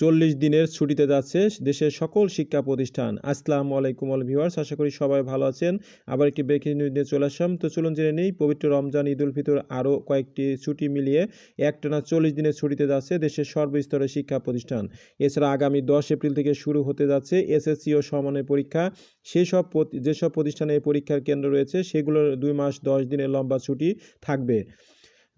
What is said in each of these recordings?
40 দিনের ছুটিতে যাচ্ছে দেশের সকল শিক্ষা প্রতিষ্ঠান। আসসালামু আলাইকুম অল ভিউয়ার্স, আশা করি সবাই ভালো আছেন। আবার একটি ব্রেকিং নিউজ নিয়ে চলে আসলাম। তো চলুন জেনে নেই পবিত্র রমজান, ঈদুল ফিতর আরও কয়েকটি ছুটি মিলিয়ে একটানা 40 দিনের ছুটিতে যাচ্ছে দেশের সর্বস্তরের শিক্ষা প্রতিষ্ঠান। এছাড়া আগামী 10 এপ্রিল থেকে শুরু হতে যাচ্ছে এসএসসি ও সমমানের পরীক্ষা। যেসব প্রতিষ্ঠানে এই পরীক্ষার কেন্দ্র রয়েছে সেগুলোর 2 মাস 10 দিনের লম্বা ছুটি থাকবে।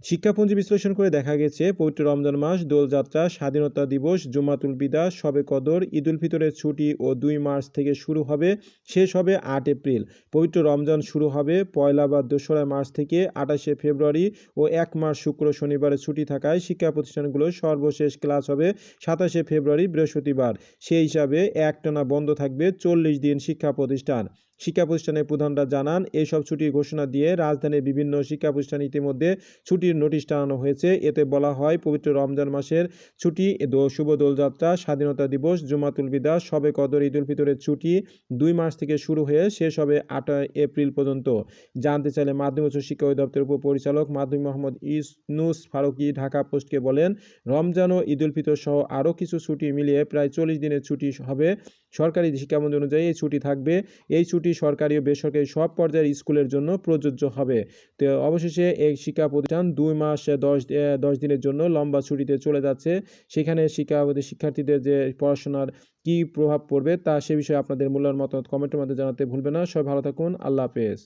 শিক্ষাপঞ্জি বিশ্লেষণ করে দেখা গেছে পবিত্র রমজান মাস, দোলযাত্রা, স্বাধীনতা দিবস, জুমাতুল বিদা, শবে কদর, ঈদুল ফিতরের ছুটি ও 2 মার্চ থেকে শুরু হবে, শেষ হবে 8 এপ্রিল। পবিত্র রমজান শুরু হবে পয়লা বা 2রা মার্চ থেকে 28শে ফেব্রুয়ারি ও 1 মার্চ শুক্র শনিবারে ছুটি থাকায় শিক্ষা প্রতিষ্ঠানগুলোর সর্বশেষ ক্লাস হবে 27শে ফেব্রুয়ারি বৃহস্পতিবার। সেই হিসাবে একটানা বন্ধ থাকবে 40 দিন শিক্ষা প্রতিষ্ঠান। শিক্ষা প্রতিষ্ঠানের প্রধানরা জানান, এইসব ছুটির ঘোষণা দিয়ে রাজধানীর বিভিন্ন শিক্ষা প্রতিষ্ঠান ইতিমধ্যে ছুটির নোটিশ টানানো হয়েছে। এতে বলা হয়, পবিত্র রমজান মাসের ছুটি, শুভ দোলযাত্রা, স্বাধীনতা দিবস, জুমাতুল বিদা, শবে কদর, ঈদুল ফিতরের ছুটি 2 মার্চ থেকে শুরু হয়ে শেষ হবে 8 এপ্রিল পর্যন্ত। জানতে চাইলে মাধ্যমিক উচ্চ শিক্ষা অধিদপ্তরের উপপরিচালক মাধ্যমিক মোহাম্মদ ইউনুস ফারুকী ঢাকা পোস্টকে বলেন, রমজান ও ঈদুল ফিতর সহ আরও কিছু ছুটি মিলিয়ে প্রায় 40 দিনের ছুটি হবে। সরকারি শিক্ষামন্ত্রী অনুযায়ী এই ছুটি থাকবে। এই ছুটি সরকারি ও বেসরকারি সব পর্যায়ের স্কুলের জন্য প্রযোজ্য হবে। তো অবশেষে এই শিক্ষা প্রতিষ্ঠান 2 মাস 10 দিনের জন্য লম্বা ছুটিতে চলে যাচ্ছে। সেখানে শিক্ষার্থীদের যে পড়াশোনার কি প্রভাব পড়বে তা সে বিষয়ে আপনাদের মূল্যবান মতামত কমেন্টের মাধ্যমে জানাতে ভুলবেন না। সবাই ভালো থাকুন। আল্লাহ হাফেজ।